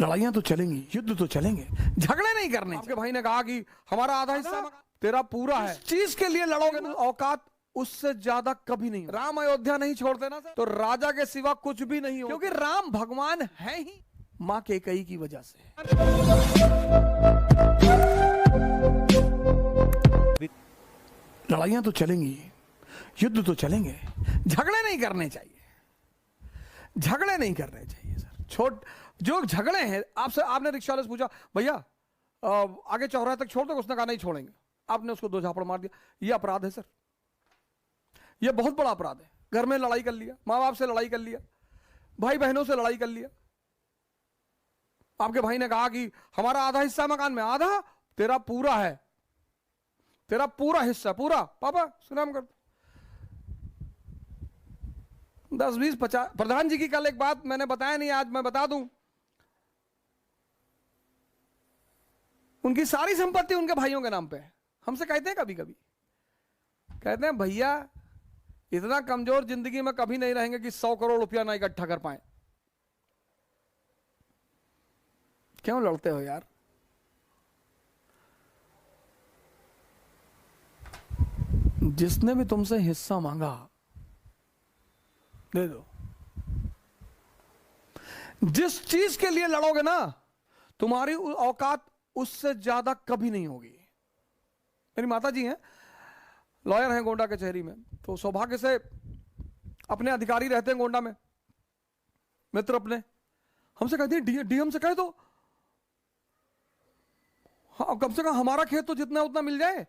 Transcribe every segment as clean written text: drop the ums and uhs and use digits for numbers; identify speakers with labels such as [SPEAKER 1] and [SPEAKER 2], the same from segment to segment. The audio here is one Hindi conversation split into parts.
[SPEAKER 1] लड़ाइयां तो चलेंगी, युद्ध तो चलेंगे, झगड़े नहीं करने।
[SPEAKER 2] आपके भाई ने कहा कि हमारा आधा हिस्सा तेरा पूरा है।
[SPEAKER 1] चीज के लिए लड़ोगे ना,
[SPEAKER 2] औकात उससे ज्यादा कभी नहीं। राम अयोध्या नहीं छोड़ते ना सर, तो राजा के सिवा कुछ भी नहीं हो,
[SPEAKER 1] क्योंकि राम भगवान है ही मां कैकेयी की वजह से। लड़ाइयां तो चलेंगी, युद्ध तो चलेंगे, झगड़े नहीं करने चाहिए, झगड़े नहीं करने चाहिए सर। जो झगड़े हैं, आपने रिक्शा वाले से पूछा भैया आगे चौराहे तक छोड़ दो, उसने कहा नहीं छोड़ेंगे। आपने उसको दो झापड़ मार दिया, ये अपराध है सर, ये बहुत बड़ा अपराध है। घर में लड़ाई कर लिया, माँ बाप से लड़ाई कर लिया, भाई बहनों से लड़ाई कर लिया। आपके भाई ने कहा कि हमारा आधा हिस्सा मकान में, आधा तेरा पूरा है, तेरा पूरा हिस्सा पूरा। पापा सुनाम कर 10 20 50। प्रधान जी की कल एक बात मैंने बताया नहीं, आज मैं बता दूं। उनकी सारी संपत्ति उनके भाइयों के नाम पे है। हमसे कहते हैं कभी कभी, कहते हैं भैया इतना कमजोर जिंदगी में कभी नहीं रहेंगे कि 100 करोड़ रुपया ना इकट्ठा कर पाए। क्यों लड़ते हो यार? जिसने भी तुमसे हिस्सा मांगा दे दो। जिस चीज के लिए लड़ोगे ना, तुम्हारी औकात उससे ज्यादा कभी नहीं होगी। मेरी माता जी हैं, लॉयर हैं गोंडा कचहरी में, तो सौभाग्य से अपने अधिकारी रहते हैं गोंडा में, मित्र अपने। हमसे कहते हैं डीएम से कह दो, हाँ कम से कम हमारा खेत तो जितना उतना मिल जाए।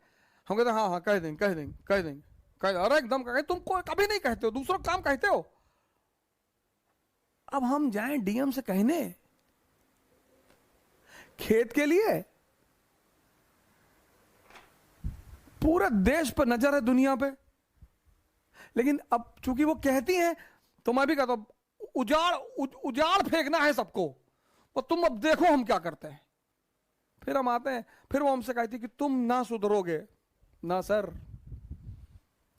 [SPEAKER 1] हम कहते हैं हाँ हाँ कह देंगे कह देंगे कह देंगे कह। अरे एकदम कह, तुम कोई कभी नहीं कहते हो, दूसरों काम कहते हो। अब हम जाएं डीएम से कहने खेत के लिए? पूरे देश पर नजर है, दुनिया पे। लेकिन अब चूंकि वो कहती हैं तो मैं भी कहता हूं उजाड़ फेंकना है सबको, और तुम अब देखो हम क्या करते हैं। फिर हम आते हैं, फिर वो हमसे कहती कि तुम ना सुधरोगे ना सर।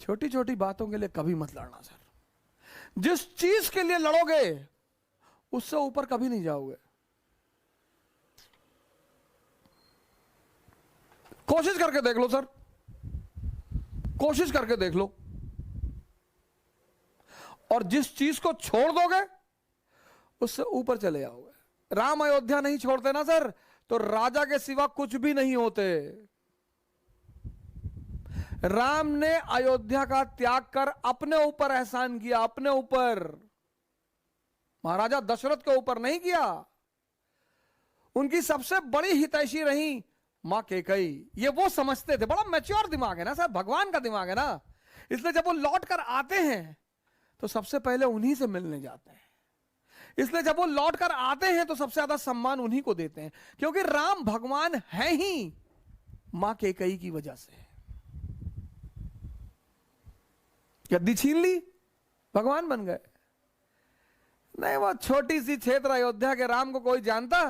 [SPEAKER 1] छोटी छोटी बातों के लिए कभी मत लड़ना सर। जिस चीज के लिए लड़ोगे उससे ऊपर कभी नहीं जाओगे। कोशिश करके देख लो सर, कोशिश करके देख लो। और जिस चीज को छोड़ दोगे उससे ऊपर चले जाओगे। राम अयोध्या नहीं छोड़ते ना सर, तो राजा के सिवा कुछ भी नहीं होते। राम ने अयोध्या का त्याग कर अपने ऊपर एहसान किया, अपने ऊपर, महाराजा दशरथ के ऊपर नहीं किया। उनकी सबसे बड़ी हितैषी रही मां कैकेयी। ये वो समझते थे, बड़ा मैच्योर दिमाग है ना सर, भगवान का दिमाग है ना। इसलिए जब वो लौट कर आते हैं तो सबसे पहले उन्हीं से मिलने जाते हैं। इसलिए जब वो लौट कर आते हैं तो सबसे ज्यादा सम्मान उन्हीं को देते हैं, क्योंकि राम भगवान है ही मां कैकेयी की वजह से। गद्दी छीन ली, भगवान बन गए। नहीं, वो छोटी सी क्षेत्र अयोध्या के राम को कोई जानता?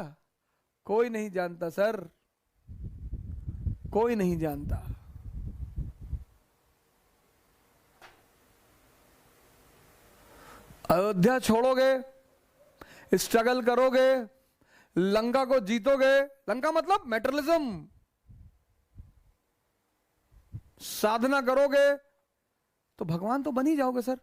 [SPEAKER 1] कोई नहीं जानता सर, कोई नहीं जानता। अयोध्या छोड़ोगे, स्ट्रगल करोगे, लंका को जीतोगे। लंका मतलब मैटेरियलिज्म, साधना करोगे तो भगवान तो बन ही जाओगे सर।